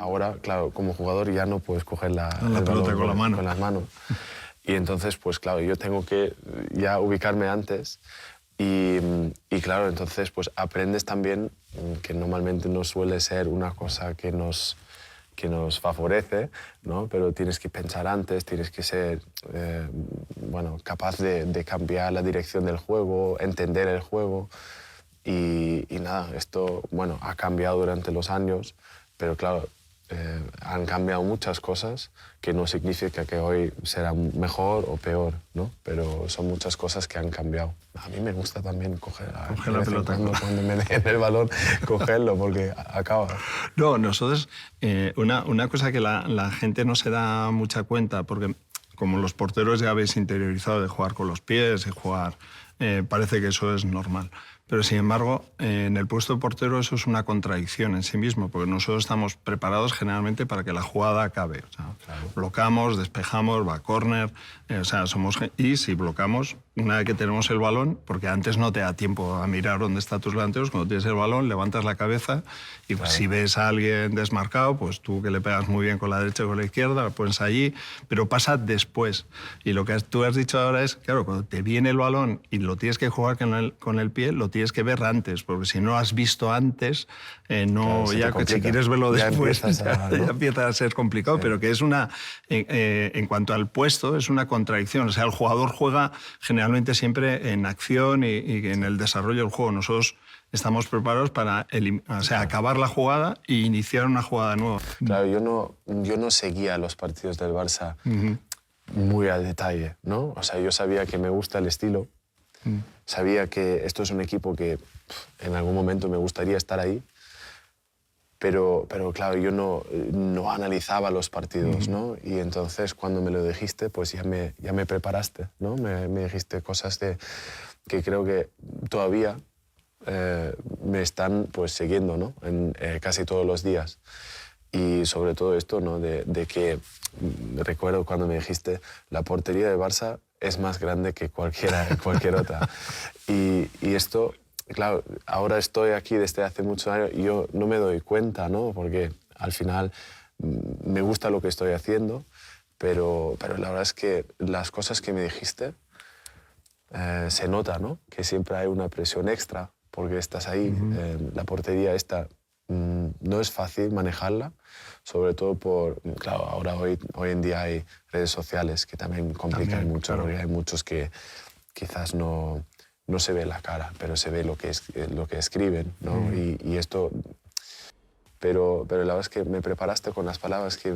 ahora, claro, como jugador ya no puedes coger la pelota con las manos. Y entonces, pues claro, yo tengo que ya ubicarme antes y claro, entonces pues aprendes también que normalmente no suele ser una cosa que nos favorece, ¿no? Pero tienes que pensar antes, tienes que ser bueno, capaz de cambiar la dirección del juego, entender el juego y nada, esto bueno, ha cambiado durante los años, pero claro, han cambiado muchas cosas que no significa que hoy será mejor o peor, ¿no? Pero son muchas cosas que han cambiado. A mí me gusta también coger la pelota. Cuando me den el balón, cogerlo, porque acaba. No, nosotros, una cosa que la gente no se da mucha cuenta, porque como los porteros ya habéis interiorizado de jugar con los pies y jugar, parece que eso es normal. Pero, sin embargo, en el puesto de portero eso es una contradicción en sí mismo, porque nosotros estamos preparados generalmente para que la jugada acabe. O sea, claro. Blocamos, despejamos, va a córner, o sea, y si blocamos, una vez que tenemos el balón, porque antes no te da tiempo a mirar dónde están tus delanteros, cuando tienes el balón levantas la cabeza y pues, si ves a alguien desmarcado, pues tú que le pegas muy bien con la derecha o con la izquierda, lo pones allí, pero pasa después. Y lo que tú has dicho ahora es, claro, cuando te viene el balón y lo tienes que jugar con el pie, lo tienes que ver antes, porque si no has visto antes, no, claro, ya que si quieres verlo después, ya empieza a ser complicado, sí. Pero que es una, en cuanto al puesto, es una contradicción. O sea, el jugador juega generalmente siempre en acción y en el desarrollo del juego. Nosotros estamos preparados para acabar la jugada e iniciar una jugada nueva. Claro, yo no seguía los partidos del Barça muy al detalle, ¿no? O sea, yo sabía que me gusta el estilo, sabía que esto es un equipo que en algún momento me gustaría estar ahí, pero claro, yo no analizaba los partidos, ¿no? Y entonces cuando me lo dijiste, pues ya me preparaste, ¿no? Me dijiste cosas que creo que todavía me están pues siguiendo, ¿no? Casi todos los días. Y sobre todo esto, ¿no? De que recuerdo cuando me dijiste la portería de Barça es más grande que cualquier otra. Y esto, claro, ahora estoy aquí desde hace muchos años y yo no me doy cuenta, ¿no? Porque al final me gusta lo que estoy haciendo, pero la verdad es que las cosas que me dijiste se nota, ¿no? Que siempre hay una presión extra porque estás ahí. La portería esta no es fácil manejarla, sobre todo claro, ahora hoy en día hay redes sociales que también complican mucho, claro. Porque hay muchos que quizás no se ve la cara, pero se ve lo que escriben, ¿no? Y esto... Pero la verdad es que me preparaste con las palabras que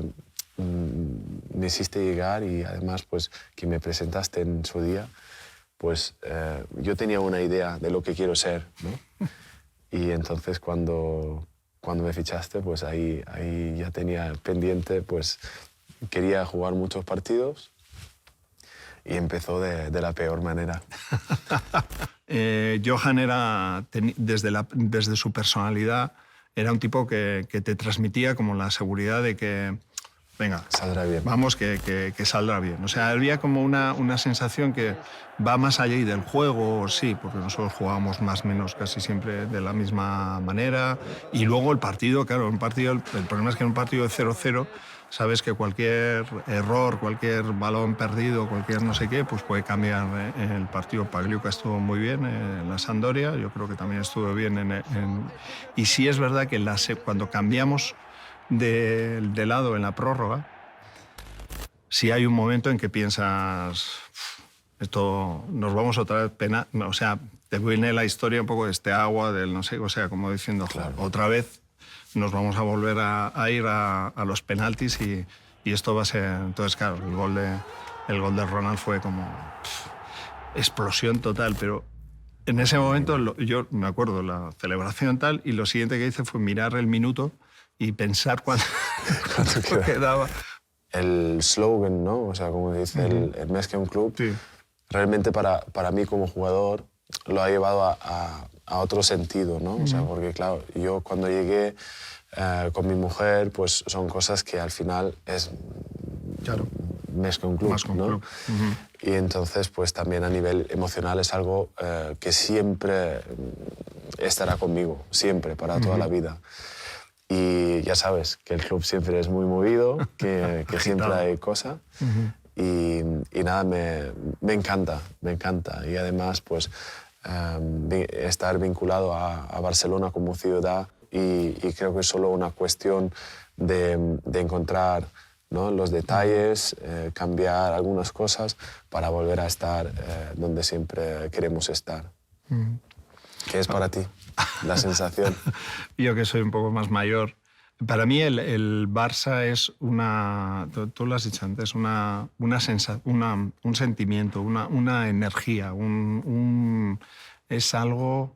me hiciste llegar y además pues, que me presentaste en su día, pues yo tenía una idea de lo que quiero ser, ¿no? Y entonces cuando me fichaste, pues ahí ya tenía pendiente, pues quería jugar muchos partidos y empezó de la peor manera. Johan era, desde su personalidad, era un tipo que te transmitía como la seguridad de que, venga, saldrá bien. Vamos, que saldrá bien. O sea, había como una sensación que va más allá del juego, sí, porque nosotros jugábamos más o menos casi siempre de la misma manera. Y luego el partido, claro, el problema es que en un partido de 0-0 sabes que cualquier error, cualquier balón perdido, cualquier no sé qué, pues puede cambiar el partido. Pagliuca estuvo muy bien en la Sampdoria, yo creo que también estuvo bien Y sí es verdad que cuando cambiamos de lado en la prórroga, sí hay un momento en que piensas, esto nos vamos otra vez penal, o sea, te viene la historia un poco de este agua, del no sé, o sea, como diciendo, claro. Otra vez nos vamos a volver a ir a los penaltis y esto va a ser... Entonces, claro, el gol de Ronald fue como explosión total, pero en ese momento yo me acuerdo la celebración tal y lo siguiente que hice fue mirar el minuto y pensar cuánto quedaba. El slogan, ¿no? O sea, como dice el Més que un club, sí. Realmente para mí como jugador lo ha llevado a otro sentido, ¿no? O sea, porque claro, yo cuando llegué con mi mujer, pues son cosas que al final es claro. Més que un club, ¿no? Y entonces, pues también a nivel emocional es algo que siempre estará conmigo, siempre, para toda la vida. Y ya sabes que el club siempre es muy movido, que siempre hay cosas. Y nada, me encanta. Y además, pues, estar vinculado a Barcelona como ciudad y creo que es solo una cuestión de encontrar, ¿no?, los detalles, cambiar algunas cosas para volver a estar donde siempre queremos estar. ¿Qué es para ti la sensación? Yo que soy un poco más mayor, para mí el Barça es una, tú lo has dicho antes, un sentimiento, una energía, es algo,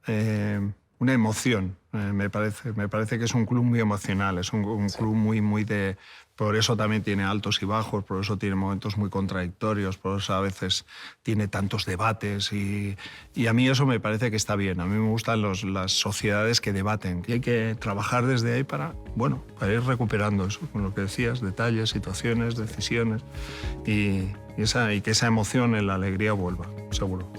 una emoción. Me parece que es un club muy emocional, es un club muy de... Por eso también tiene altos y bajos, por eso tiene momentos muy contradictorios, por eso a veces tiene tantos debates y a mí eso me parece que está bien. A mí me gustan las sociedades que debaten, que hay que trabajar desde ahí para ir recuperando eso, con lo que decías, detalles, situaciones, decisiones y que esa emoción, la alegría vuelva, seguro.